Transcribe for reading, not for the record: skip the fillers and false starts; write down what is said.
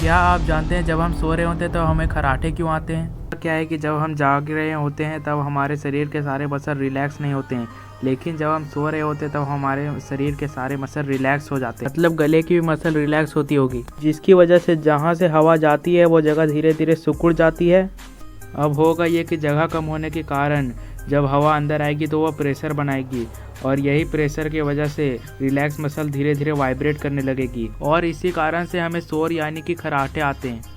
क्या आप जानते हैं जब हम सो रहे होते हैं तो हमें खर्राटे क्यों आते हैं? क्या है कि जब हम जाग रहे होते हैं तब हमारे शरीर के सारे मसल रिलैक्स नहीं होते हैं, लेकिन जब हम सो रहे होते हैं तब हमारे शरीर के सारे मसल रिलैक्स हो जाते हैं। मतलब गले की भी मसल रिलैक्स होती होगी, जिसकी वजह से जहाँ से हवा जाती है वो जगह धीरे धीरे सिकुड़ जाती है। अब होगा ये कि जगह कम होने के कारण जब हवा अंदर आएगी तो वह प्रेशर बनाएगी, और यही प्रेशर की वजह से रिलैक्स मसल धीरे धीरे वाइब्रेट करने लगेगी, और इसी कारण से हमें शोर यानी कि खर्राटे आते हैं।